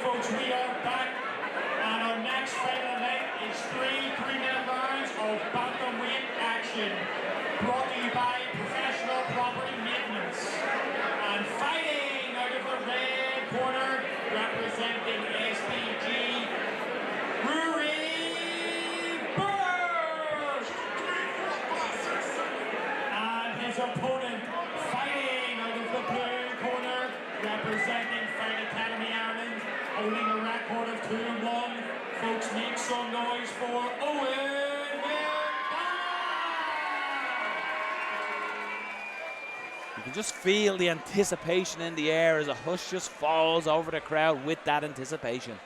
folks, we are back, and our next fight of the night is three-minute rounds of Bantamweight action, brought to you by Professional Property Maintenance. And fighting out of the red corner, representing SPG, Ruari Burke! And his opponent, fighting out of the blue corner, representing Fight Academy Ireland, owning a record of 2-1. Folks, make some noise for Eoin McDonald! You can just feel the anticipation in the air as a hush just falls over the crowd with that anticipation.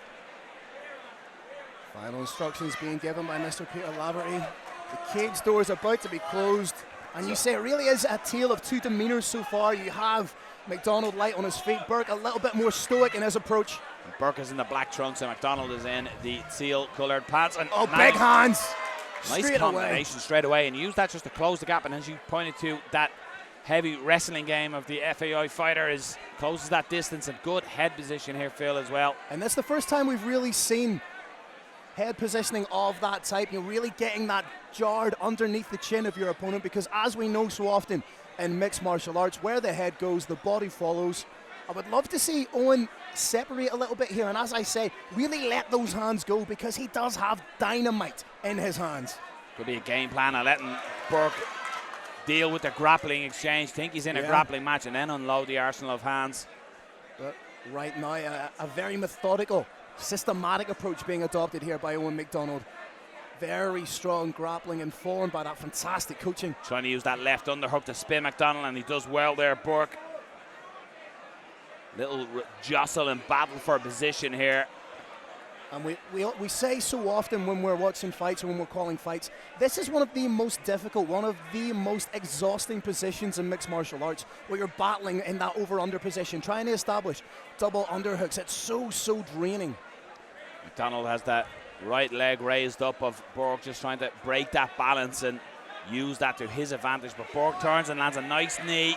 Final instructions being given by Mr. Peter Laverty. The cage door is about to be closed, and you say it really is a tale of two demeanours so far. You have McDonald light on his feet, Burke a little bit more stoic in his approach. And Burke is in the black trunks and McDonald is in the teal-coloured pants. And big hands! Nice combination straight away, and use that just to close the gap. And as you pointed to, that heavy wrestling game of the FAI fighter closes that distance, and good head position here, Phil, as well. And that's the first time we've really seen head positioning of that type. You're really getting that jarred underneath the chin of your opponent, because as we know so often in mixed martial arts, where the head goes, the body follows. I would love to see Eoin separate a little bit here, and as I say, really let those hands go, because he does have dynamite in his hands. Could be a game plan of letting Burke deal with the grappling exchange, think he's in a grappling match, and then unload the arsenal of hands. But right now, a very methodical, systematic approach being adopted here by Eoin McDonald. Very strong grappling, informed by that fantastic coaching. Trying to use that left underhook to spin McDonald, and he does well there, Burke. Little jostle and battle for position here. And we say so often when we're watching fights or when we're calling fights, this is one of the most difficult, one of the most exhausting positions in mixed martial arts, where you're battling in that over-under position, trying to establish double underhooks. It's so draining. McDonald has that right leg raised up of Burke, just trying to break that balance and use that to his advantage. But Burke turns and lands a nice knee,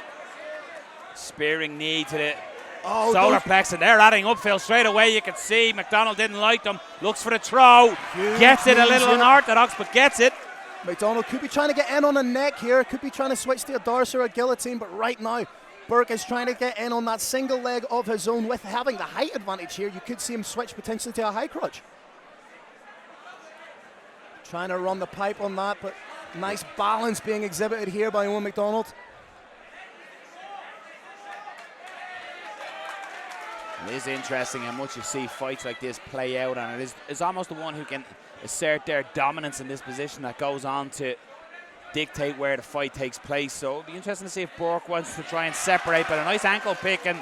spearing knee to the solar plex, and they're adding up, Phil. Straight away you can see McDonald didn't like them, looks for the throw, gets it a little unorthodox, but gets it. McDonald could be trying to get in on the neck here, could be trying to switch to a Darce or a guillotine, but right now Burke is trying to get in on that single leg of his own. With having the height advantage here, you could see him switch potentially to a high crotch. Trying to run the pipe on that, but nice balance being exhibited here by Eoin McDonald. It is interesting how much you see fights like this play out, and it is almost the one who can assert their dominance in this position that goes on to dictate where the fight takes place. So it'll be interesting to see if Burke wants to try and separate, but a nice ankle pick and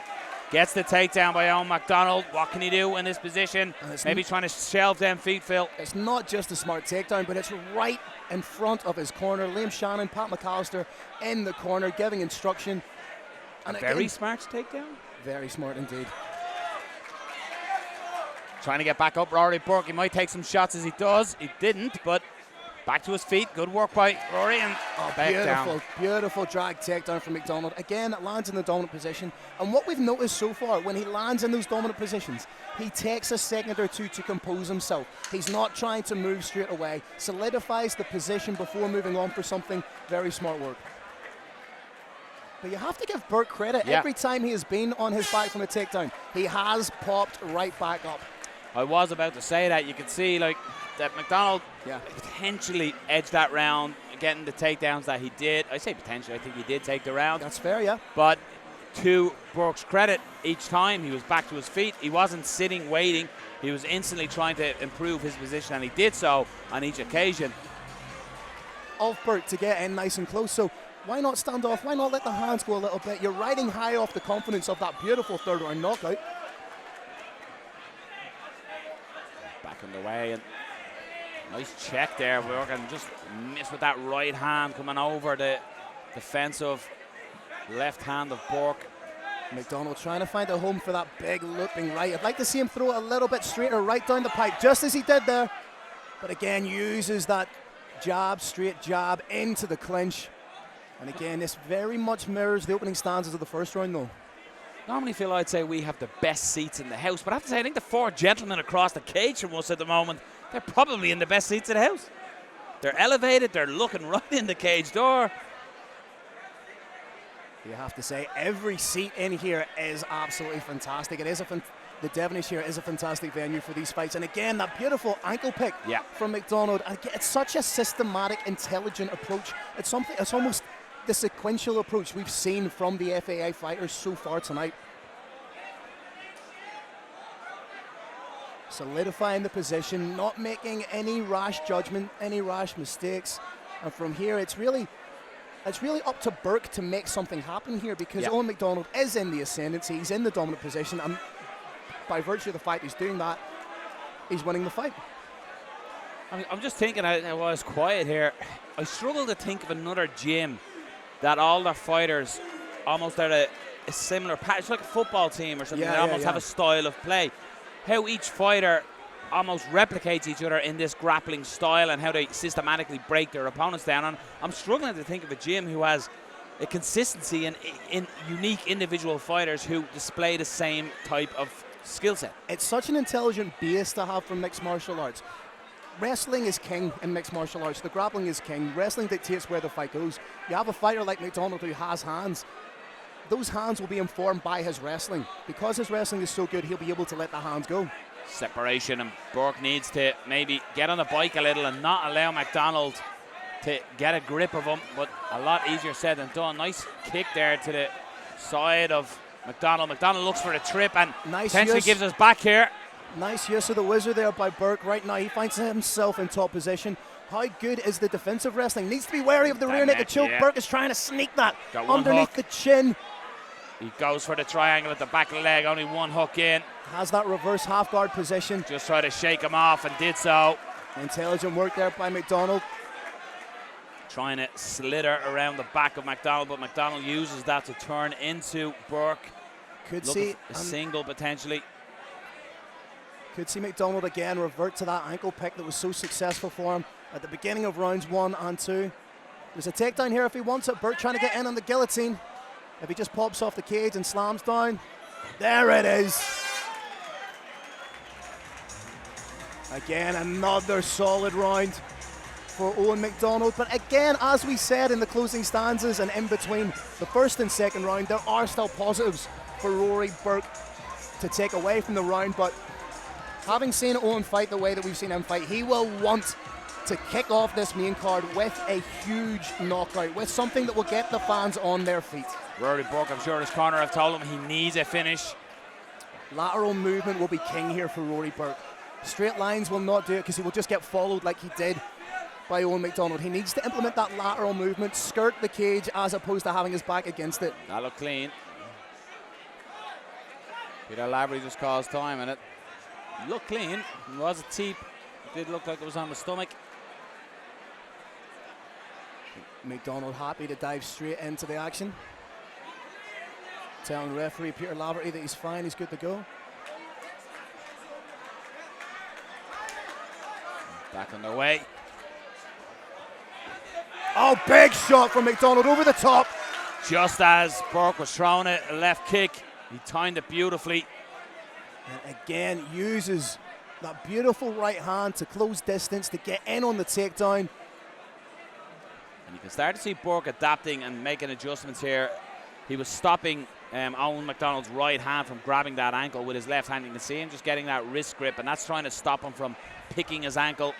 gets the takedown by Eoin McDonald. What can he do in this position? Maybe trying to shelve them feet, Phil. It's not just a smart takedown, but it's right in front of his corner. Liam Shannon, Pat McAllister in the corner giving instruction. And very smart takedown. Very smart indeed. Trying to get back up, Ruari Burke. He might take some shots as he does. He didn't, but back to his feet. Good work by Ruari, and back down. Beautiful drag takedown from McDonald. Again, it lands in the dominant position. And what we've noticed so far, when he lands in those dominant positions, he takes a second or two to compose himself. He's not trying to move straight away. Solidifies the position before moving on for something. Very smart work. But you have to give Burke credit. Every time he has been on his back from a takedown, he has popped right back up. I was about to say that. You can see like that McDonald potentially edged that round, getting the takedowns that he did. I say potentially, I think he did take the round. That's fair, yeah. But to Burke's credit, each time he was back to his feet. He wasn't sitting waiting. He was instantly trying to improve his position, and he did so on each occasion. Of Burke to get in nice and close. So why not stand off? Why not let the hands go a little bit? You're riding high off the confidence of that beautiful third round knockout. Back underway, and nice check there. We're going to just miss with that right hand coming over the defensive left hand of Burke. McDonald trying to find a home for that big looping right. I'd like to see him throw it a little bit straighter right down the pipe, just as he did there. But again, uses that jab, straight jab into the clinch. And again, this very much mirrors the opening stanzas of the first round, though. Normally, Phil, I'd say we have the best seats in the house, but I have to say, I think the 4 gentlemen across the cage from us at the moment, they're probably in the best seats in the house. They're elevated, they're looking right in the cage door. You have to say, every seat in here is absolutely fantastic. It is the Devenish here is a fantastic venue for these fights. And again, that beautiful ankle pick from McDonald. And again, it's such a systematic, intelligent approach. It's almost the sequential approach we've seen from the FAI fighters so far tonight. Solidifying the position, not making any rash judgment, any rash mistakes. And from here, it's really up to Burke to make something happen here, because Eoin McDonald is in the ascendancy. He's in the dominant position, and by virtue of the fact he's doing that, he's winning the fight. I'm just thinking, I was quiet here. I struggle to think of another gym that all their fighters almost are a similar pattern. It's like a football team or something. They almost have a style of play. How each fighter almost replicates each other in this grappling style and how they systematically break their opponents down. And I'm struggling to think of a gym who has a consistency in unique individual fighters who display the same type of skill set. It's such an intelligent base to have from mixed martial arts. Wrestling is king in mixed martial arts. The grappling is king. Wrestling dictates where the fight goes. You have a fighter like McDonald who has hands. Those hands will be informed by his wrestling. Because his wrestling is so good, he'll be able to let the hands go. Separation, and Burke needs to maybe get on the bike a little and not allow McDonald to get a grip of him, but a lot easier said than done. Nice kick there to the side of McDonald. McDonald looks for a trip and potentially gives us back here. Nice use of the wizard there by Burke. Right now he finds himself in top position. How good is the defensive wrestling? Needs to be wary of the rear naked choke. Burke is trying to sneak that underneath the chin. He goes for the triangle at the back of the leg, only one hook in. Has that reverse half guard position. Just tried to shake him off and did so. Intelligent work there by McDonald. Trying to slither around the back of McDonald, but McDonald uses that to turn into Burke. Could see a single potentially. Could see McDonald again revert to that ankle pick that was so successful for him at the beginning of rounds 1 and 2. There's a takedown here if he wants it. Burke trying to get in on the guillotine. If he just pops off the cage and slams down. There it is. Again, another solid round for Eoin McDonald. But again, as we said in the closing stanzas and in between the first and second round, there are still positives for Ruari Burke to take away from the round. But having seen Eoin fight the way that we've seen him fight, he will want to kick off this main card with a huge knockout, with something that will get the fans on their feet. Ruari Burke, I'm sure his corner have told him he needs a finish. Lateral movement will be king here for Ruari Burke. Straight lines will not do it because he will just get followed like he did by Eoin McDonald. He needs to implement that lateral movement, skirt the cage as opposed to having his back against it. That looked clean. Peter Lavery just caused time in it. Looked clean. It was a teep. It did look like it was on the stomach. McDonald happy to dive straight into the action. Telling referee Peter Laverty that he's fine, he's good to go. Back on their way. Oh, big shot from McDonald over the top. Just as Burke was throwing it, a left kick, he timed it beautifully. And again, uses that beautiful right hand to close distance, to get in on the takedown. And you can start to see Burke adapting and making adjustments here. He was stopping Eoin McDonald's right hand from grabbing that ankle with his left hand. You can see him just getting that wrist grip, and that's trying to stop him from picking his ankle.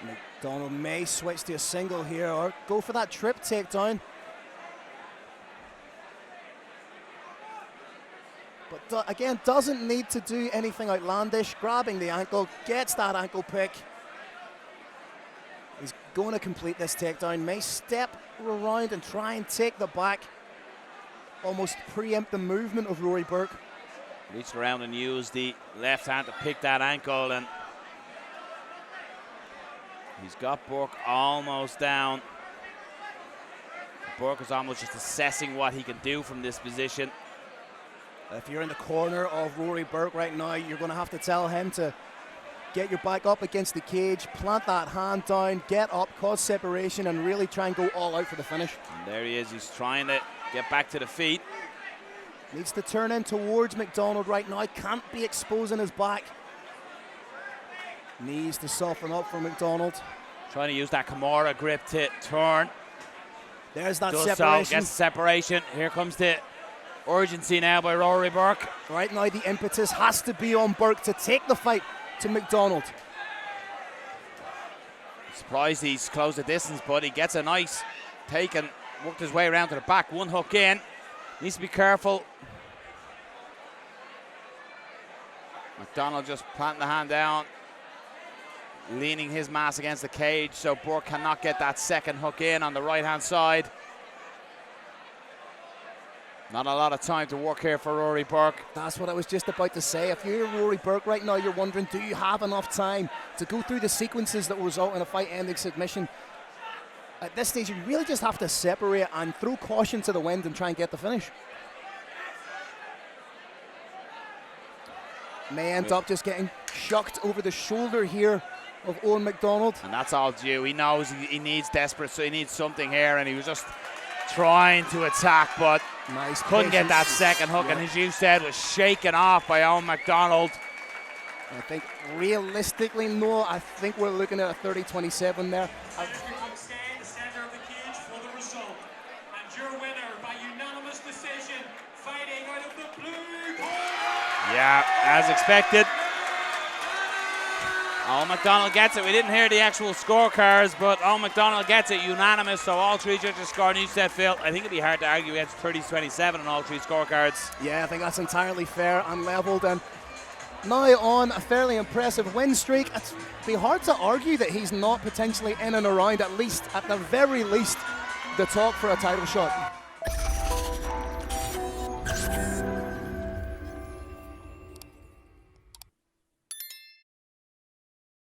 McDonald may switch to a single here or go for that trip takedown. But again, doesn't need to do anything outlandish. Grabbing the ankle, gets that ankle pick. He's going to complete this takedown. May step around and try and take the back. Almost preempt the movement of Ruari Burke. Reached around and used the left hand to pick that ankle, and he's got Burke almost down. Burke is almost just assessing what he can do from this position. If you're in the corner of Ruari Burke right now, you're going to have to tell him to Get your back up against the cage, plant that hand down, get up, cause separation, and really try and go all out for the finish. And there he is. He's trying to get back to the feet. Needs to turn in towards McDonald right now. Can't be exposing his back. Needs to soften up for McDonald. Trying to use that Kimura grip to turn. There's that Does separation. so, gets separation. Here comes the urgency now by Ruari Burke. Right now the impetus has to be on Burke to take the fight to McDonald. Surprised he's closed the distance, but he gets a nice take and worked his way around to the back. One hook in. Needs to be careful. McDonald just planting the hand down, leaning his mass against the cage so Burke cannot get that second hook in on the right-hand side. Not a lot of time to work here for Ruari Burke. That's what I was just about to say. If you're Ruari Burke right now, you're wondering, do you have enough time to go through the sequences that will result in a fight-ending submission? At this stage, you really just have to separate and throw caution to the wind and try and get the finish. May end up just getting shucked over the shoulder here of Eoin McDonald. And that's all due. He knows he needs desperate, so he needs something here, and he was just trying to attack, but nice couldn't get that patience. second hook, and as you said, was shaken off by Eoin McDonald. I think realistically, no, I think we're looking at a 30-27 there. Stand center of the cage for the result. And your winner by unanimous decision, fighting out of the blue corner. Yeah, as expected. Eoin McDonald gets it. We didn't hear the actual scorecards, but Eoin McDonald gets it unanimous, so all three judges scored. You said, Phil, I think it'd be hard to argue against 30-27 on all three scorecards. Yeah, I think that's entirely fair and levelled. And now on a fairly impressive win streak, it'd be hard to argue that he's not potentially in and around, at the very least, the talk for a title shot.